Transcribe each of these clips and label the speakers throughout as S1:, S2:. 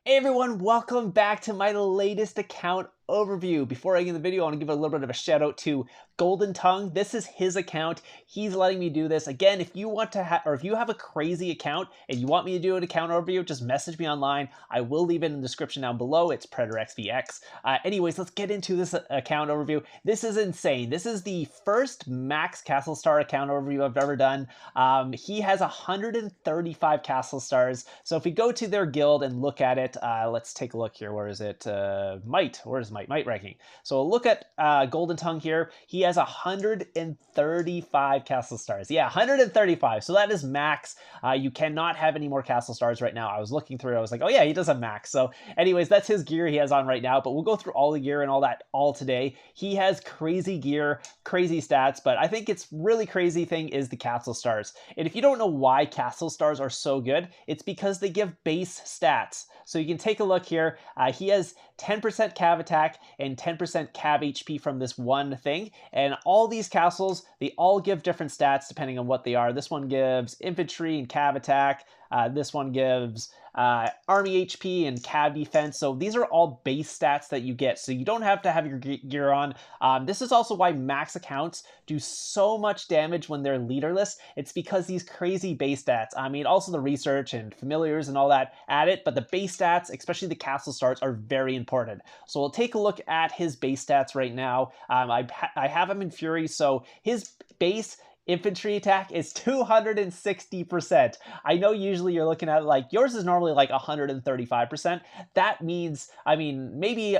S1: Hey everyone, welcome back to my latest account overview. Before I get into the video, I want to give a little bit of a shout out to Golden Tongue. This is his account. He's letting me do this. Again, if you want to or if you have a crazy account and you want me to do an account overview, just message me online. I will leave it in the description down below. It's Predatorxvx. Anyways, let's get into this account overview. This is insane. This is the first max Castle Star account overview I've ever done. He has 135 Castle Stars. So if we go to their guild and look at it, let's take a look here. Where is it? Might. Where's Might ranking? So look at Golden Tongue here. He has 135 Castle Stars. Yeah, 135. So that is max. You cannot have any more Castle Stars right now. I was looking through. I was like, oh yeah, he does have max. So anyways, that's his gear he has on right now. But we'll go through all the gear and all that all today. He has crazy gear, crazy stats. But I think it's really crazy thing is the Castle Stars. And if you don't know why Castle Stars are so good, it's because they give base stats. So you can take a look here. He has 10% cav attack and 10% cav HP from this one thing. And all these castles, they all give different stats depending on what they are. This one gives infantry and cav attack. This one gives army HP and cav defense. So these are all base stats that you get. So you don't have to have your gear on. This is also why max accounts do so much damage when they're leaderless. It's because these crazy base stats. I mean, also the research and familiars and all that add it, but the base stats, especially the Castle Stars, are very important. So we'll take a look at his base stats right now. I have him in Fury, so his base infantry attack is 260%. I know usually you're looking at it like yours is normally like 135%. That means, I mean, maybe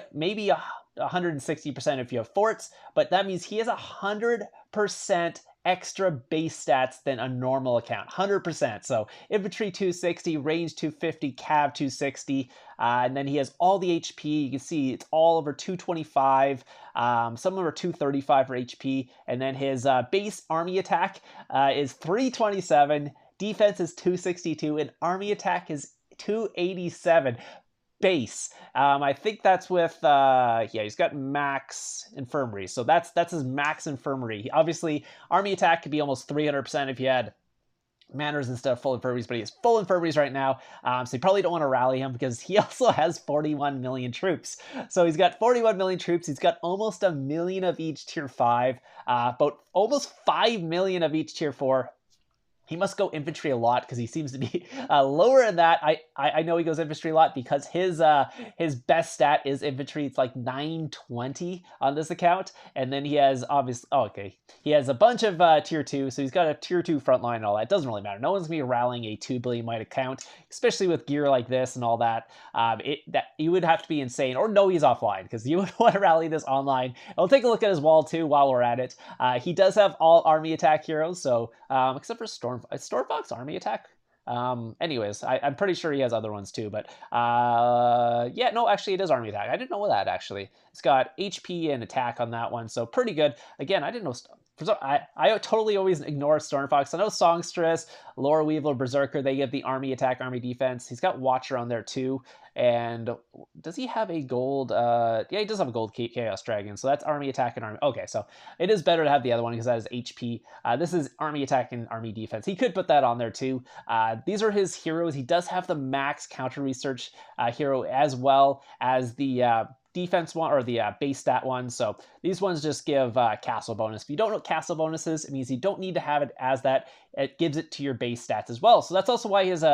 S1: 160% if you have forts, but that means he has 100% extra base stats than a normal account, 100%. So infantry 260, range 250, cav 260, and then he has all the HP. You can see it's all over 225. Some of them are 235 for HP, and then his base army attack is 327, defense is 262, and army attack is 287. Base. I think that's with yeah, he's got max infirmary, so that's his max infirmary. Obviously army attack could be almost 300% if you had manners instead of full infirmaries, but he has full infirmaries right now, so you probably don't want to rally him because he also has 41 million troops. So he's got 41 million troops. He's got almost 1 million of each tier 5, about almost 5 million of each tier 4. He must go infantry a lot because he seems to be lower in that. I know he goes infantry a lot because his best stat is infantry. It's like 920 on this account. And then he has obviously, oh, okay, he has a bunch of tier 2. So he's got a tier 2 frontline and all that. It doesn't really matter. No one's going to be rallying a 2 billion might account, especially with gear like this and all that. That you would have to be insane or know he's offline because you would want to rally this online. I'll take a look at his wall too while we're at it. He does have all army attack heroes. So except for Stormfox army attack. Anyways, I'm pretty sure he has other ones too, but yeah, no, actually it is army attack. I didn't know that actually. It's got HP and attack on that one, so pretty good. Again, I didn't know. I totally always ignore Stormfox. I know Songstress, Laura Weevil, Berserker, they give the army attack, army defense. He's got Watcher on there too. And does he have a gold? Yeah, he does have a gold Chaos Dragon. So that's army attack and army. Okay, so it is better to have the other one because that is HP. This is army attack and army defense. He could put that on there too. These are his heroes. He does have the max counter research hero as well as the defense one or the base stat one. So these ones just give castle bonus. If you don't know what castle bonus is, it means you don't need to have it as that. It gives it to your base stats as well. So that's also why his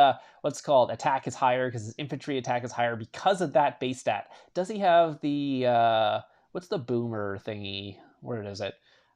S1: what's called attack is higher, because his infantry attack is higher because of that base stat. Does he have the what's the boomer thingy? Where is it?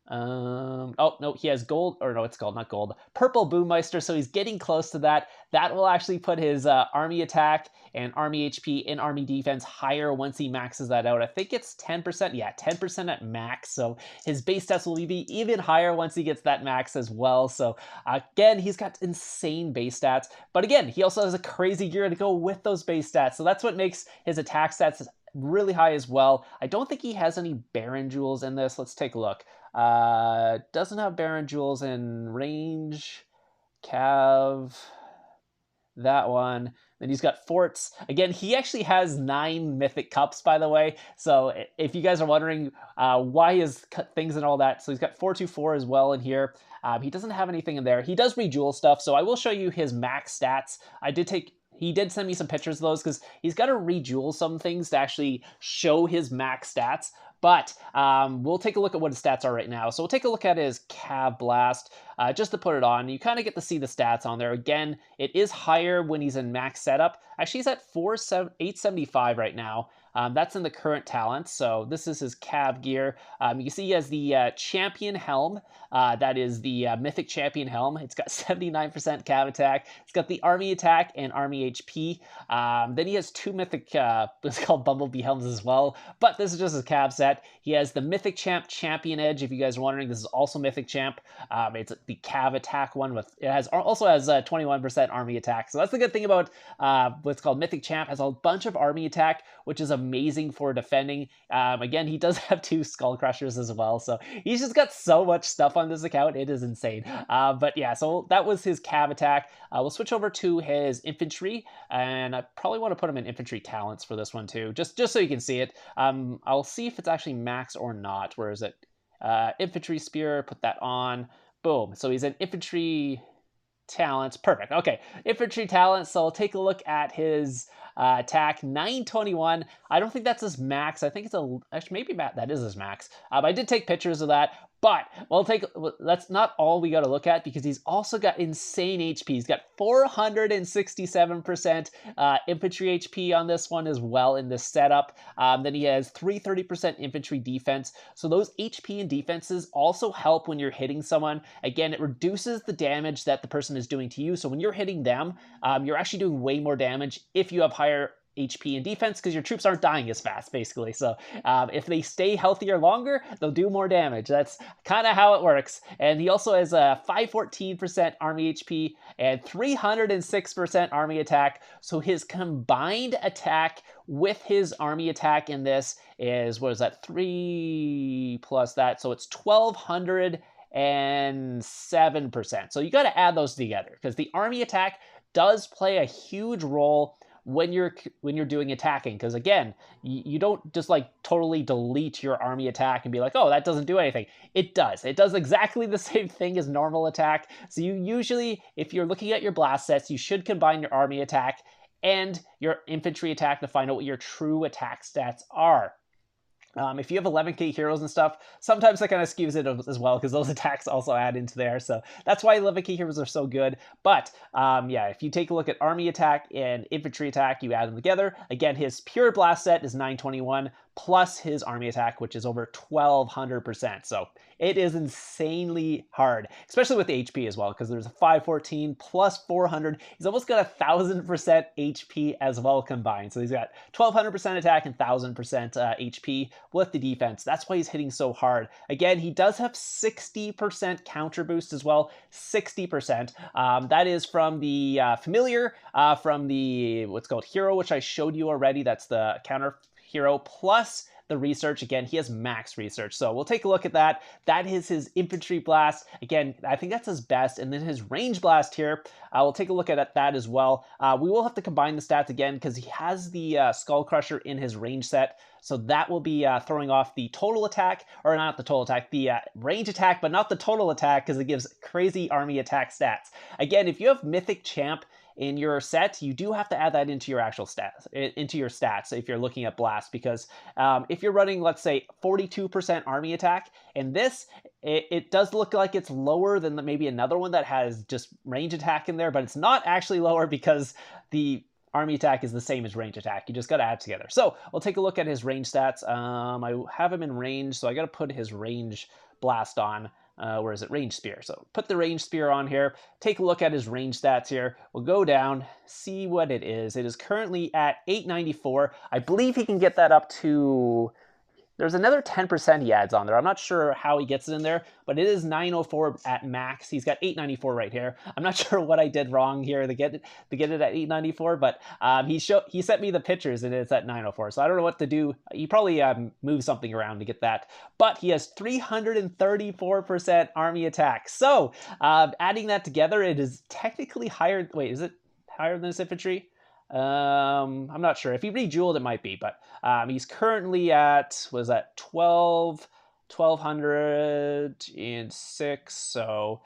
S1: Oh no, he has gold, or no, it's called not gold, purple Boommeister, so he's getting close to that. That will actually put his army attack and army HP and army defense higher once he maxes that out. I think it's 10%, yeah, 10% at max, so his base stats will be even higher once he gets that max as well. So again, he's got insane base stats, but again, he also has a crazy gear to go with those base stats, so that's what makes his attack stats really high as well. I don't think he has any Baron Jewels in this. Let's take a look. Doesn't have Baron Jewels in range, cav, that one. Then he's got forts. Again, he actually has 9 mythic cups, by the way. So if you guys are wondering why he has things and all that, so he's got 424 as well in here. He doesn't have anything in there. He does rejewel stuff, so I will show you his max stats. I did take he did send me some pictures of those because he's got to rejewel some things to actually show his max stats. But we'll take a look at what his stats are right now. So we'll take a look at his Cav Blast just to put it on. You kind of get to see the stats on there. Again, it is higher when he's in max setup. Actually, he's at 875 right now. That's in the current talent. So this is his Cav gear. You can see he has the champion helm. That is the Mythic champion helm. It's got 79% Cav attack. It's got the army attack and army HP. Then he has two Mythic, it's called Bumblebee helms as well. But this is just his Cav set. He has the Mythic Champ Champion Edge. If you guys are wondering, this is also Mythic Champ. It's the Cav attack one with, also has 21% army attack. So that's the good thing about what's called Mythic Champ. Has a bunch of army attack, which is amazing for defending. Again, he does have two Skull Crushers as well. So he's just got so much stuff on this account. It is insane. But yeah, so that was his Cav attack. We'll switch over to his Infantry, and I probably want to put him in Infantry talents for this one too, just so you can see it. I'll see if it's actually max or not. Where is it? Infantry Spear, put that on. Boom. So he's in Infantry talents. Perfect. Okay, Infantry talents. So I'll take a look at his attack, 921. I don't think that's his max. I think it's actually maybe that is his max. I did take pictures of that, but that's not all we got to look at, because he's also got insane HP. He's got 467% infantry HP on this one as well in this setup. Then he has 330% infantry defense. So those HP and defenses also help when you're hitting someone. Again, it reduces the damage that the person is doing to you. So when you're hitting them, you're actually doing way more damage if you have higher HP and defense, because your troops aren't dying as fast, basically. So if they stay healthier longer, they'll do more damage. That's kind of how it works. And he also has a 514% army HP and 306% army attack. So his combined attack with his army attack in this is, what is that, 3 plus that, so it's 1207%. So you got to add those together, because the army attack does play a huge role when you're doing attacking, because again, you don't just like totally delete your army attack and be like, oh, that doesn't do anything. It does exactly the same thing as normal attack. So you usually, if you're looking at your blast sets, you should combine your army attack and your infantry attack to find out what your true attack stats are. If you have 11k heroes and stuff, sometimes that kind of skews it as well, because those attacks also add into there. So that's why 11k heroes are so good. But yeah, if you take a look at army attack and infantry attack, you add them together. Again, his pure blast set is 921 plus his army attack, which is over 1200%. So it is insanely hard, especially with the HP as well, because there's a 514 plus 400. He's almost got 1000% HP as well combined. So he's got 1200% attack and 1000% HP with the defense. That's why he's hitting so hard. Again, he does have 60% counter boost as well. 60%. That is from the familiar, from the what's called hero, which I showed you already. That's the counter hero plus the research. Again, he has max research. So we'll take a look at that. That is his infantry blast. Again, I think that's his best. And then his range blast here, we'll take a look at that as well. We will have to combine the stats again, because he has the Skull Crusher in his range set. So that will be throwing off the total attack, or not the total attack, the range attack, but not the total attack, because it gives crazy army attack stats. Again, if you have Mythic Champ in your set, you do have to add that into your actual stats, if you're looking at blast, because if you're running, let's say, 42% army attack, and this, it does look like it's lower than maybe another one that has just range attack in there, but it's not actually lower, because the army attack is the same as range attack. You just got to add together. So we'll take a look at his range stats. I have him in range, so I got to put his range blast on. Where is it? Range spear. So put the range spear on here. Take a look at his range stats here. We'll go down, see what it is. It is currently at 894. I believe he can get that up to... There's another 10% he adds on there. I'm not sure how he gets it in there, but it is 904 at max. He's got 894 right here. I'm not sure what I did wrong here to get it at 894, but he sent me the pictures and it's at 904. So I don't know what to do. He probably moved something around to get that, but he has 334% army attack. So adding that together, it is technically higher. Wait, is it higher than his infantry? I'm not sure. If he rejeweled, it might be, but he's currently at, was that 1206, so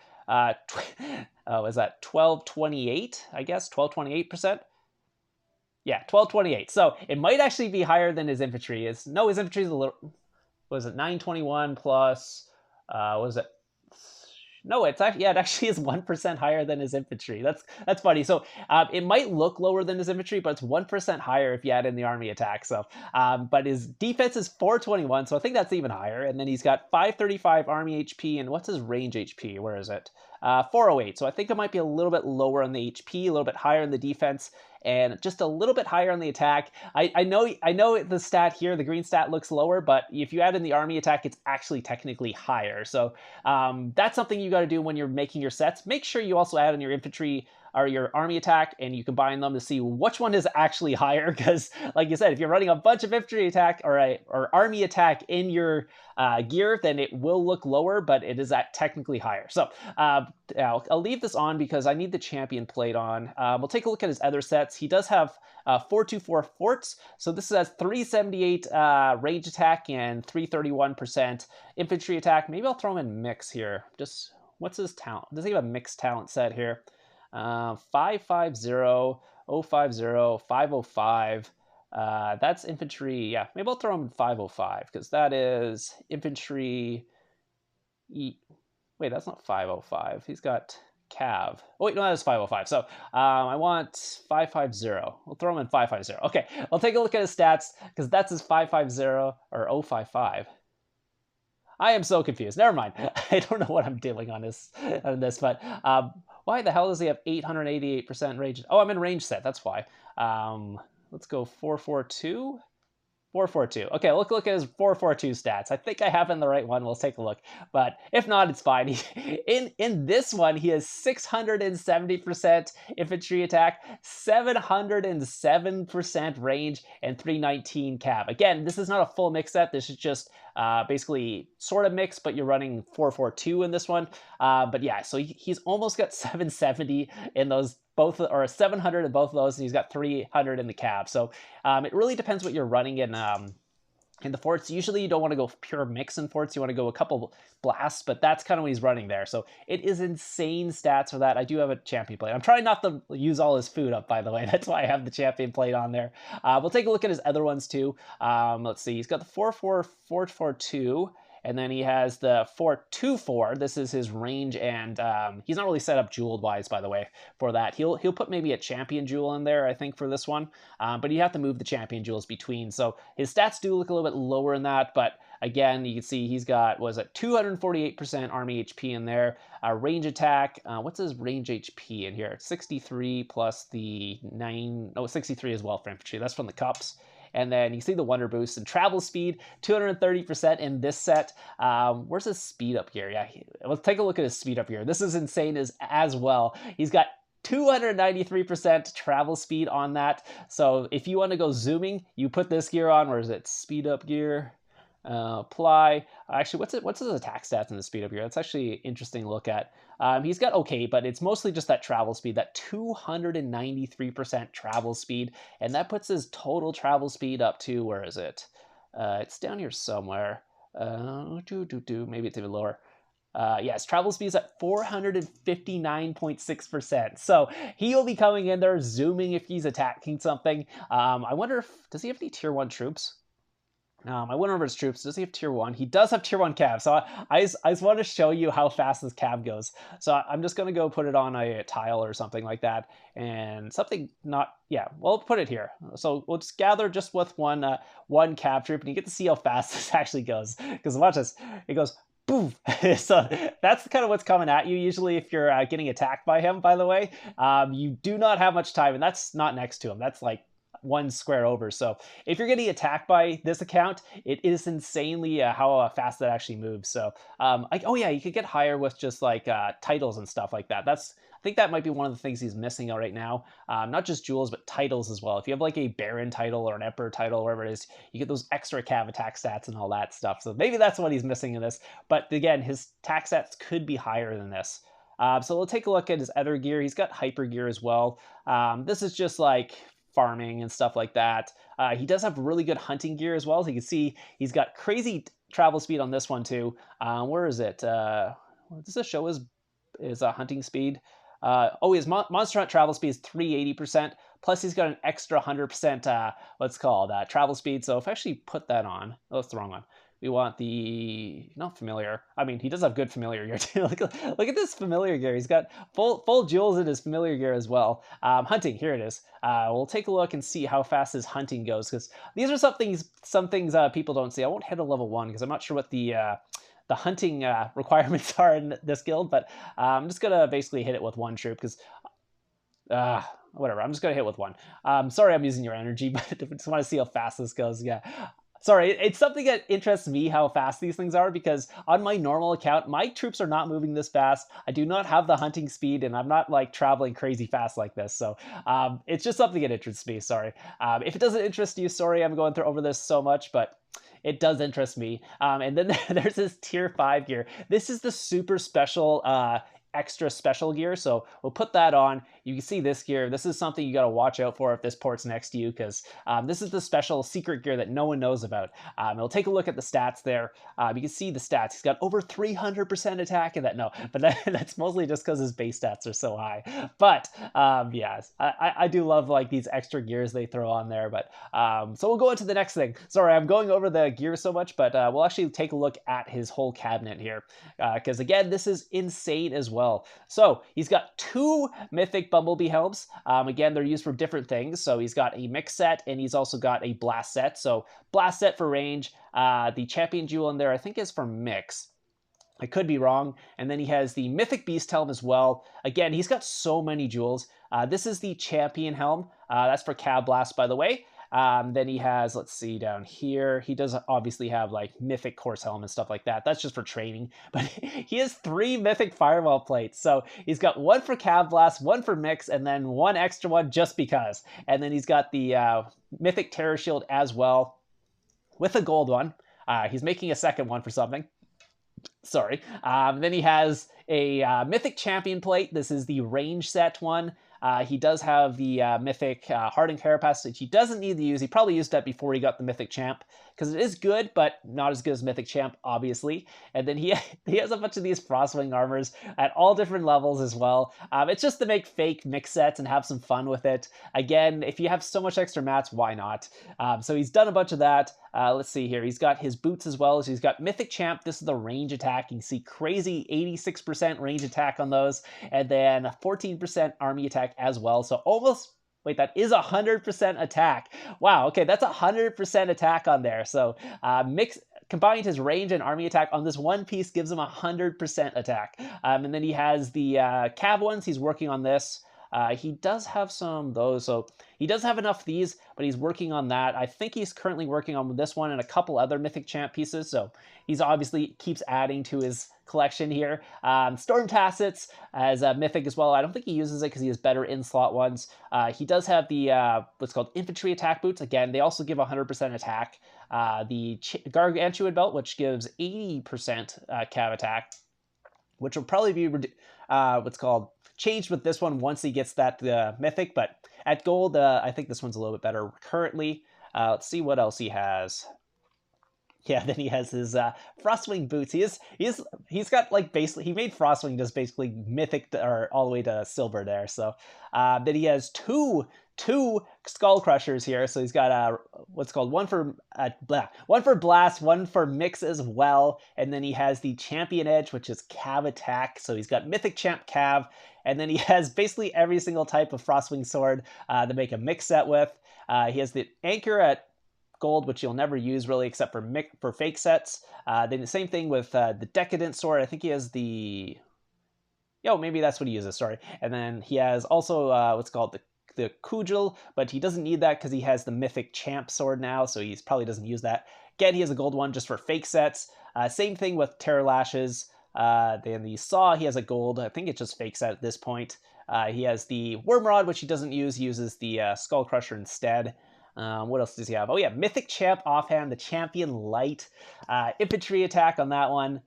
S1: was that 1228, I guess, 1228%? Yeah, 1228. So it might actually be higher than his infantry. No, his infantry is a little. Was it 921 plus? Was it? No, it's actually, yeah, it actually is 1% higher than his infantry. That's funny. So it might look lower than his infantry, but it's 1% higher if you add in the army attack. So, but his defense is 421, so I think that's even higher. And then he's got 535 army HP, and what's his range HP? Where is it? 408. So I think it might be a little bit lower on the HP, a little bit higher in the defense, and just a little bit higher on the attack. I know the stat here, the green stat looks lower, but if you add in the army attack, it's actually technically higher. So that's something you got to do when you're making your sets. Make sure you also add in your infantry or your army attack, and you combine them to see which one is actually higher. Because, like you said, if you're running a bunch of infantry attack or army attack in your gear, then it will look lower, but it is technically higher. So I'll leave this on because I need the champion plate on. We'll take a look at his other sets. He does have 424 forts, so this has 378 range attack and 331% infantry attack. Maybe I'll throw him in mix here. Just what's his talent? Does he have a mixed talent set here? 550, 050, 505. That's infantry. Yeah, maybe I'll throw him in 505 because that is infantry. Wait, that's not 505. He's got cav. Oh, wait, no, that is 505. So I want 550. We'll throw him in 550. Okay, I'll take a look at his stats because that's his 550 or 055. I am so confused. Never mind. I don't know what I'm doing on this, but why the hell does he have 888% range? Oh, I'm in range set. That's why. Let's go 442. 442. Okay, look at his 442 stats. I think I have in the right one. We'll take a look. But if not, it's fine. In this one, he has 670% infantry attack, 707% range, and 319 cav. Again, this is not a full mix set. This is just basically sort of mix, but you're running 442 in this one. But yeah, so he's almost got 770 in those both, or 700 in both of those, and he's got 300 in the cav. So it really depends what you're running in the forts. Usually you don't want to go pure mix in forts. You want to go a couple blasts, but that's kind of what he's running there. So it is insane stats for that. I do have a champion plate. I'm trying not to use all his food up, by the way. That's why I have the champion plate on there. We'll take a look at his other ones too. Let's see. He's got the 44442. And then he has the 424. This is his range, and he's not really set up jeweled-wise, by the way, for that. He'll put maybe a champion jewel in there, I think, for this one. But you have to move the champion jewels between. So his stats do look a little bit lower in that, but again, you can see he's got, was it 248% army HP in there. Range attack, what's his range HP in here? 63 plus the 63 as well for infantry. That's from the cups. And then you see the Wonder Boost and travel speed, 230% in this set. Where's his speed up here? Yeah, let's take a look at his speed up here. This is insane as well. He's got 293% travel speed on that. So if you want to go zooming, you put this gear on. Where is it? Speed up gear. Apply. Actually, what's his attack stats in the speed up here? That's actually an interesting to look at. He's got okay, but it's mostly just that travel speed, that 293% travel speed, and that puts his total travel speed up to, where is it? It's down here somewhere. Maybe it's even lower. Yes, travel speed is at 459.6%. So he'll be coming in there zooming if he's attacking something. I wonder does he have any tier 1 troops? I went over his troops. Does he have tier 1? He does have tier 1 cav. So I just want to show you how fast this cav goes. So I'm just going to go put it on a tile or something like that. And something not, yeah, we'll put it here. So we'll just gather just with one cav troop, and you get to see how fast this actually goes. Because watch this. It goes boom. So that's kind of what's coming at you usually if you're getting attacked by him, by the way. You do not have much time, and that's not next to him. That's like one square over. So if you're getting attacked by this account, it is insanely how fast that actually moves. So oh yeah, you could get higher with just like titles and stuff like that. I think that might be one of the things he's missing out right now. Not just jewels, but titles as well. If you have like a Baron title or an Emperor title, wherever it is, you get those extra cav attack stats and all that stuff. So maybe that's what he's missing in this. But again, his attack stats could be higher than this. So we'll take a look at his other gear. He's got hyper gear as well. This is just like farming and stuff like that. He does have really good hunting gear as well. As you can see, he's got crazy travel speed on this one too. Where is it? Does this show his hunting speed? Oh, his Monster Hunt travel speed is 380%. Plus, he's got an extra 100%, what's called travel speed. So if I actually put that on, oh, that's the wrong one. We want the, not familiar. I mean, he does have good familiar gear too. look at this familiar gear. He's got full jewels in his familiar gear as well. Hunting, here it is. We'll take a look and see how fast his hunting goes, because these are some things people don't see. I won't hit a level 1 because I'm not sure what the hunting requirements are in this guild, but I'm just gonna basically hit it with 1 troop because whatever, I'm just gonna hit with 1. Sorry I'm using your energy, but I just want to see how fast this goes. Yeah, sorry, it's something that interests me how fast these things are, because on my normal account my troops are not moving this fast. I do not have the hunting speed, and I'm not like traveling crazy fast like this, so it's just something that interests me. Sorry, if it doesn't interest you, sorry I'm going through over this so much, but it does interest me. And then there's this tier 5 gear. This is the super special extra special gear, so we'll put that on. You can see this gear. This is something you got to watch out for if this port's next to you, because this is the special secret gear that no one knows about. We'll take a look at the stats there. You can see the stats. He's got over 300% attack in that. No, but that's mostly just because his base stats are so high. But yeah, I do love like these extra gears they throw on there. But so we'll go into the next thing. Sorry, I'm going over the gear so much, but we'll actually take a look at his whole cabinet here, because again, this is insane as well. So he's got 2 mythic bumblebee helms. Again, they're used for different things. So he's got a mix set, and he's also got a blast set. So blast set for range. The champion jewel in there I think is for mix. I could be wrong. And then he has the mythic beast helm as well. Again, he's got so many jewels. This is the champion helm. That's for Cav Blast, by the way. Then he has, let's see down here, he does obviously have like mythic course helm and stuff like that. That's just for training, but he has 3 mythic firewall plates. So he's got 1 for Cav Blast, 1 for mix, and then 1 extra one just because. And then he's got the mythic terror shield as well with a gold one. He's making a second one for something. Sorry. Then he has a mythic champion plate. This is the range set one. He does have the mythic hardened carapace, which he doesn't need to use. He probably used that before he got the mythic champ, because it is good, but not as good as mythic champ, obviously. And then he has a bunch of these frostwing armors at all different levels as well. It's just to make fake mix sets and have some fun with it. Again, if you have so much extra mats, why not? So he's done a bunch of that. Let's see here. He's got his boots as well. So he's got mythic champ. This is the range attack. You can see crazy 86% range attack on those, and then 14% army attack as well. So almost, wait, that is 100% attack. Wow, okay, that's 100% attack on there. So combined his range and army attack on this one piece gives him 100% attack. And then he has the Cav ones. He's working on this. He does have some of those, so he does have enough of these, but he's working on that. I think he's currently working on this one and a couple other Mythic Champ pieces, so he's obviously keeps adding to his collection here. Storm Tassets as a Mythic as well. I don't think he uses it because he has better in-slot ones. He does have the, what's called Infantry attack boots. Again, they also give 100% attack. The Gargantuan belt, which gives 80% Cav attack, which will probably be what's called changed with this one once he gets that mythic, but at gold, I think this one's a little bit better currently. Let's see what else he has. Yeah, then he has his Frostwing boots. He's got like basically, he made Frostwing just basically mythic or all the way to silver there. So then he has two Skull Crushers here. So he's got what's called one for blast, one for mix as well, and then he has the Champion Edge, which is Cav attack. So he's got Mythic Champ Cav, and then he has basically every single type of Frostwing sword to make a mix set with. He has the Anchor at gold, which you'll never use really except for fake sets. Then the same thing with the Decadent sword. I think he has the, maybe that's what he uses, sorry. And then he has also what's called the Kujal, but he doesn't need that because he has the Mythic Champ sword now, so he probably doesn't use that. Again, he has a gold one just for fake sets. Same thing with Terror Lashes. Then the Saw, he has a gold. I think it's just fake set at this point. He has the Wormrod, which he doesn't use. He uses the Skull Crusher instead. What else does he have? Oh yeah, Mythic Champ offhand, the Champion Light. Infantry attack on that one.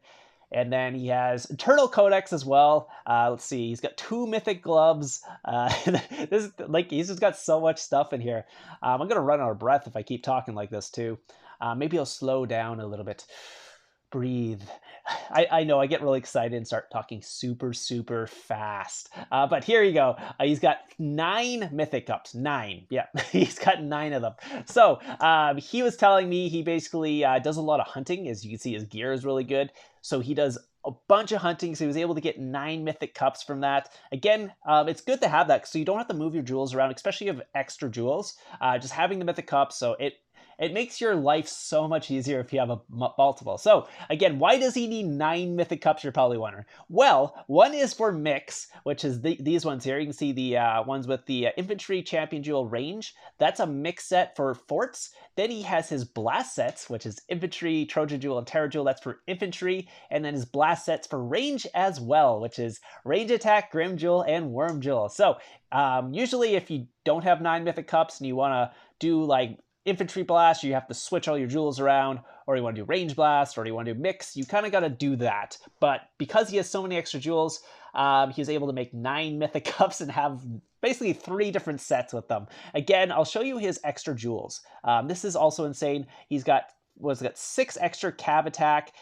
S1: And then he has Eternal Codex as well. Let's see, he's got 2 Mythic Gloves. He's just got so much stuff in here. I'm going to run out of breath if I keep talking like this too. Maybe I'll slow down a little bit. breathe. I know I get really excited and start talking super fast. But here you go. He's got 9 mythic cups. 9. Yeah, he's got 9 of them. So he was telling me he basically does a lot of hunting. As you can see, his gear is really good. So he does a bunch of hunting, so he was able to get 9 mythic cups from that. Again, it's good to have that, so you don't have to move your jewels around, especially if you have extra jewels. Just having the mythic cups, so it makes your life so much easier if you have a multiple. So again, why does he need 9 mythic cups, you're probably wondering? Well, one is for mix, which is these ones here. You can see the ones with the Infantry Champion Jewel range. That's a mix set for forts. Then he has his blast sets, which is Infantry, Trojan Jewel, and Terra Jewel. That's for infantry. And then his blast sets for range as well, which is range attack, Grim Jewel, and Worm Jewel. So usually if you don't have 9 mythic cups and you want to do like infantry blast, you have to switch all your jewels around, or you want to do range blast, or you want to do mix, you kind of got to do that. But because he has so many extra jewels, he was able to make 9 mythic cups and have basically 3 different sets with them. Again, I'll show you his extra jewels. This is also insane. He's got 6 extra cav attack,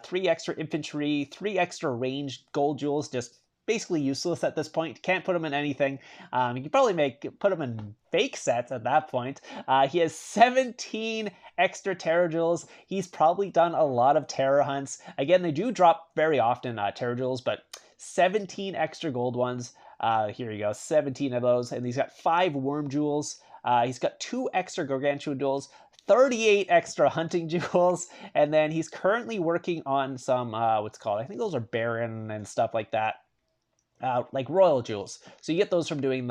S1: 3 extra infantry, 3 extra ranged gold jewels, just basically useless at this point. Can't put them in anything. You could probably put them in fake sets at that point. He has 17 extra Terra Jewels. He's probably done a lot of Terra hunts. Again, they do drop very often, Terra Jewels, but 17 extra gold ones. Here you go, 17 of those. And he's got 5 Worm Jewels. He's got 2 extra Gargantuan Jewels, 38 extra hunting jewels, and then he's currently working on some, what's called, I think those are Baron and stuff like that. Like Royal Jewels. So you get those from doing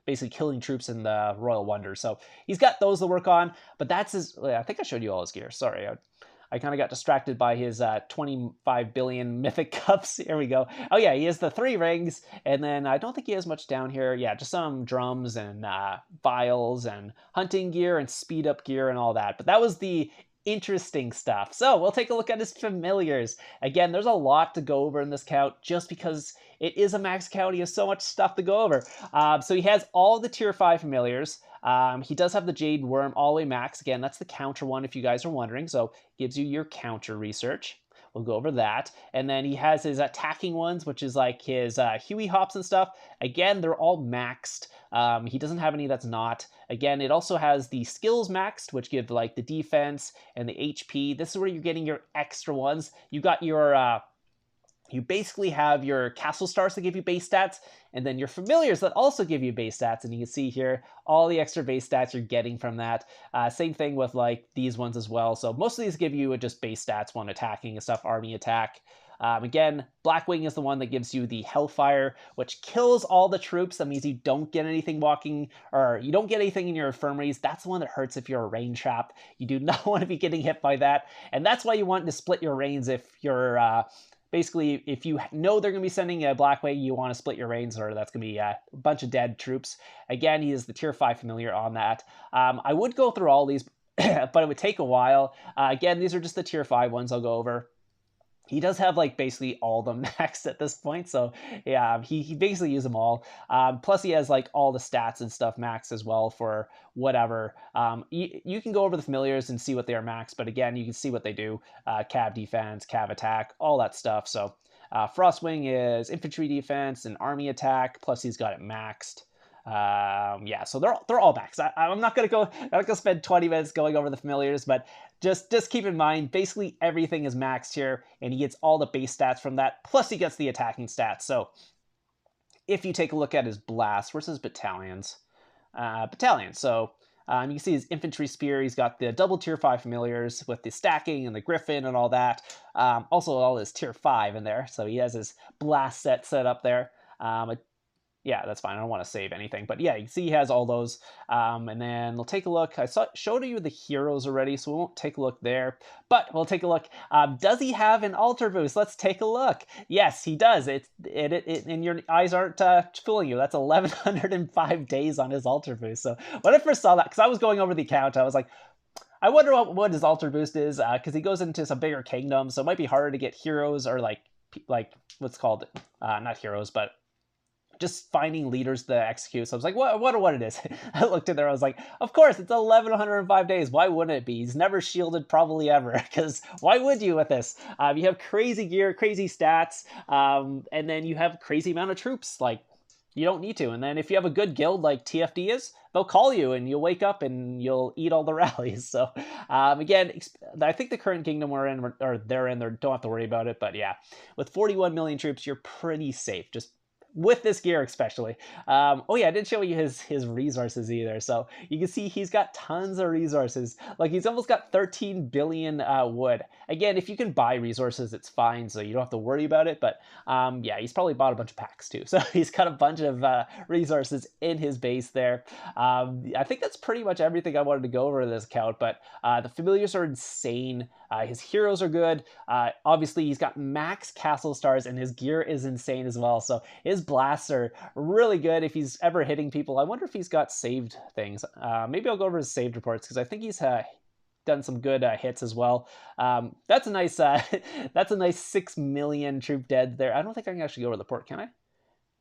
S1: basically killing troops in the Royal Wonder. So he's got those to work on, but that's his, I think I showed you all his gear. Sorry, I kind of got distracted by his 25 billion mythic cups. Here we go. Oh yeah, he has the 3 rings, and then I don't think he has much down here. Yeah, just some drums and vials and hunting gear and speed up gear and all that. But that was the interesting stuff. So we'll take a look at his familiars. Again, there's a lot to go over in this count just because it is a max count. He has so much stuff to go over. So he has all the tier 5 familiars. He does have the Jade Worm all the way max. Again, that's the counter one if you guys are wondering. So gives you your counter research. We'll go over that. And then he has his attacking ones, which is like his Huey Hops and stuff. Again, they're all maxed. He doesn't have any that's not. Again, it also has the skills maxed, which give like the defense and the HP. This is where you're getting your extra ones. You got your... you basically have your Castle Stars that give you base stats, and then your familiars that also give you base stats. And you can see here all the extra base stats you're getting from that. Same thing with like these ones as well. So most of these give you just base stats, one attacking and stuff, army attack. Again, Blackwing is the one that gives you the Hellfire, which kills all the troops. That means you don't get anything you don't get anything in your infirmaries. That's the one that hurts if you're a rain trap. You do not want to be getting hit by that. And that's why you want to split your reigns if you're... basically, if you know they're going to be sending a Blackwing, you want to split your reigns, or that's going to be a bunch of dead troops. Again, he is the tier 5 familiar on that. I would go through all these, but it would take a while. Again, these are just the tier 5 ones I'll go over. He does have like basically all of them maxed at this point, so yeah, he basically uses them all. Plus he has like all the stats and stuff maxed as well for whatever. You can go over the familiars and see what they are maxed, but again, you can see what they do. Cav defense, cav attack, all that stuff. So Frostwing is infantry defense and army attack, plus he's got it maxed. Yeah, so they're all maxed. I'm not gonna spend 20 minutes going over the familiars, but just keep in mind, basically everything is maxed here, and he gets all the base stats from that, plus he gets the attacking stats. So if you take a look at his blast, where's his battalions? So you can see his infantry spear. He's got the double tier 5 familiars with the stacking and the griffin and all that. Also all his tier 5 in there. So he has his blast set up there. Yeah, that's fine. I don't want to save anything. But yeah, you can see he has all those. And then we'll take a look. I showed you the heroes already, so we won't take a look there. But we'll take a look. Does he have an altar boost? Let's take a look. Yes, he does. And your eyes aren't fooling you. That's 1,105 days on his altar boost. So when I first saw that, because I was going over the account, I was like, I wonder what his altar boost is, because he goes into some bigger kingdoms, so it might be harder to get heroes or like what's called, not heroes, but just finding leaders to execute. So I was like, what it is? I looked at there, I was like, of course, it's 1105 days. Why wouldn't it be? He's never shielded probably ever, because why would you with this? You have crazy gear, crazy stats, and then you have crazy amount of troops. Like, you don't need to. And then if you have a good guild like TFD is, they'll call you and you'll wake up and you'll eat all the rallies. So again, I think the current kingdom we're in, or they're in, they don't have to worry about it. But yeah, with 41 million troops, you're pretty safe. Just with this gear especially. Oh yeah, I didn't show you his resources either. So you can see he's got tons of resources. Like, he's almost got 13 billion wood. Again, if you can buy resources, it's fine, so you don't have to worry about it. But yeah, he's probably bought a bunch of packs too. So he's got a bunch of resources in his base there. I think that's pretty much everything I wanted to go over this account. But the familiars are insane. His heroes are good. Obviously, he's got max castle stars, and his gear is insane as well. So his blasts are really good if he's ever hitting people. I wonder if he's got saved things. Maybe I'll go over his saved reports, because I think he's done some good hits as well. That's a nice that's a nice 6 million troop dead there. I don't think I can actually go over the port, can I?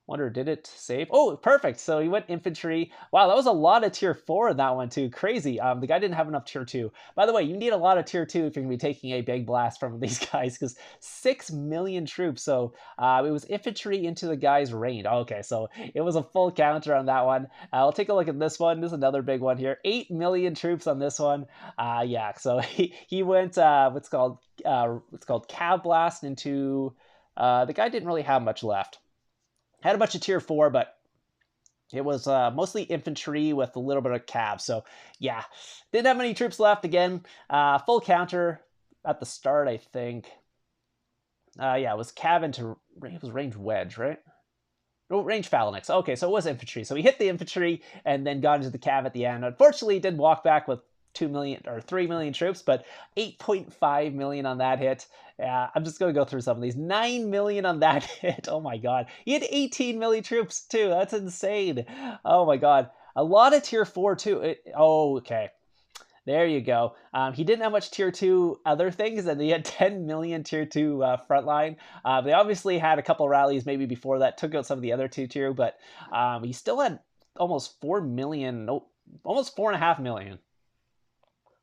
S1: Wonder, did it save? Oh, perfect. So he went infantry. Wow, that was a lot of tier 4 in that one too. Crazy. The guy didn't have enough tier 2. By the way, you need a lot of tier 2 if you're going to be taking a big blast from these guys, because 6 million troops. So it was infantry into the guy's range. Okay, so it was a full counter on that one. I'll take a look at this one. This is another big one here. 8 million troops on this one. Yeah, so he went, what's called cav blast into, the guy didn't really have much left. Had a bunch of tier 4, but it was mostly infantry with a little bit of cav. So yeah, didn't have many troops left. Again, full counter at the start, I think. Yeah, it was cav into, it was range wedge, right? Oh, range phalanx. Okay, so it was infantry. So he hit the infantry and then got into the cav at the end. Unfortunately, he did walk back with 2 million or 3 million troops, but 8.5 million on that hit. I'm just going to go through some of these. 9 million on that hit. Oh my god. He had 18 million troops too. That's insane. Oh my god. A lot of tier 4 too. Oh, okay. There you go. He didn't have much tier 2 other things, and he had 10 million tier 2 frontline. They obviously had a couple rallies maybe before that, took out some of the other tier, but he still had almost 4 million, no, almost 4.5 million.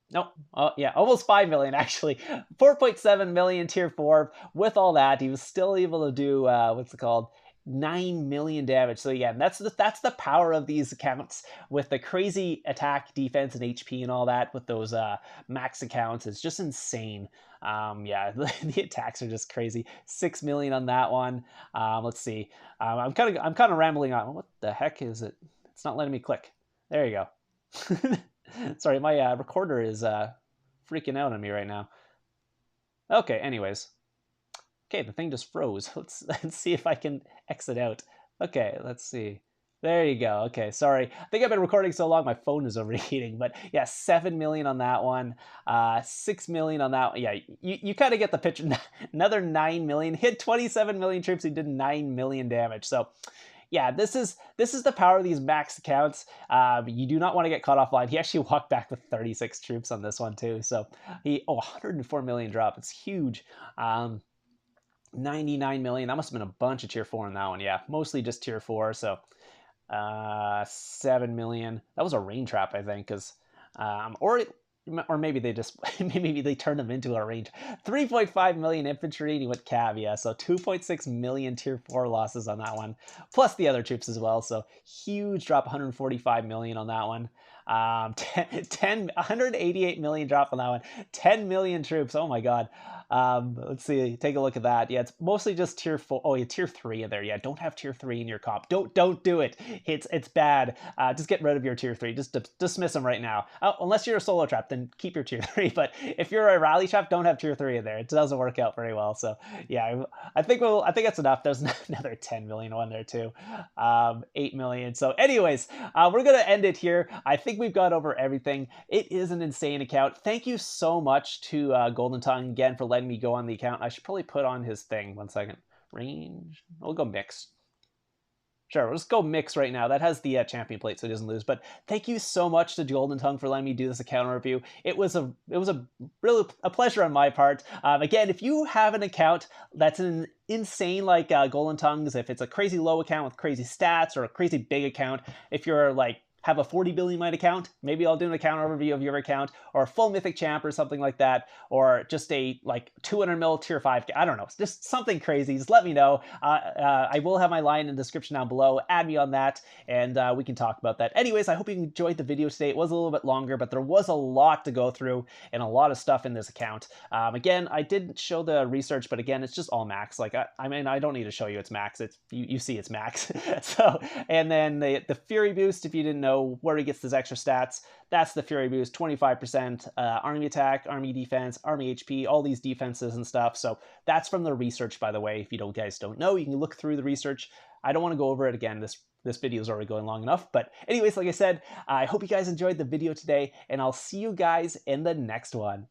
S1: No, yeah, almost 5 million actually. 4.7 million tier 4. With all that, he was still able to do, what's it called? 9 million damage. So yeah, that's the power of these accounts with the crazy attack, defense, and HP and all that with those max accounts. It's just insane. Yeah, the attacks are just crazy. 6 million on that one. Let's see. I'm kind of rambling on. What the heck is it? It's not letting me click. There you go. Sorry, my recorder is freaking out on me right now. Okay, anyways. Okay, the thing just froze. Let's see if I can exit out. Okay, let's see. There you go. Okay, sorry. I think I've been recording so long, my phone is overheating. But yeah, 7 million on that one. 6 million on that one. Yeah, you kind of get the picture. Another 9 million. Hit 27 million troops. He did 9 million damage. So yeah, this is the power of these max accounts. You do not want to get caught offline. He actually walked back with 36 troops on this one too. So 104 million drop. It's huge. 99 million. That must have been a bunch of tier 4 in that one. Yeah, mostly just tier 4. So 7 million. That was a rain trap, I think, because or maybe they just maybe they turned them into a range. 3.5 million infantry, and he went cav, yeah. So 2.6 million tier 4 losses on that one, plus the other troops as well. So huge drop, 145 million on that one. 188 million drop on that one. 10 million troops. Oh my god. Let's see. Take a look at that. Yeah, it's mostly just tier 4. Oh, yeah, tier 3 in there. Yeah, don't have tier 3 in your comp. Don't do it. It's bad. Just get rid of your tier 3. Just dismiss them right now. Unless you're a solo trap, then keep your tier 3. But if you're a rally trap, don't have tier 3 in there. It doesn't work out very well. So yeah, I think that's enough. There's another 10 million one there too. 8 million. So anyways, we're gonna end it here. I think we've gone over everything. It is an insane account. Thank you so much to Golden Tongue again for letting me go on the account. I should probably put on his thing. 1 second. Range. We'll go mixed. Sure, we'll just go mix right now. That has the champion plate, so he doesn't lose. But thank you so much to Golden Tongue for letting me do this account review. It was a really a pleasure on my part. Again, if you have an account that's an insane like Golden Tongue's, if it's a crazy low account with crazy stats or a crazy big account, if you're like have a 40 billion mine account, maybe I'll do an account overview of your account, or a full mythic champ or something like that, or just a like 200 mil tier 5, I don't know, just something crazy. Just let me know. I will have my line in the description down below. Add me on that, and we can talk about that. Anyways, I hope you enjoyed the video today. It was a little bit longer, but there was a lot to go through and a lot of stuff in this account. Again, I didn't show the research, but again, it's just all max. Like, I mean, I don't need to show you it's max. It's you see it's max. So, and then the Fury boost, if you didn't know where he gets his extra stats, that's the Fury boost, 25% army attack, army defense, army HP, all these defenses and stuff. So that's from the research, by the way. If you guys don't know, you can look through the research. I don't want to go over it again. This video is already going long enough. But anyways, like I said, I hope you guys enjoyed the video today, and I'll see you guys in the next one.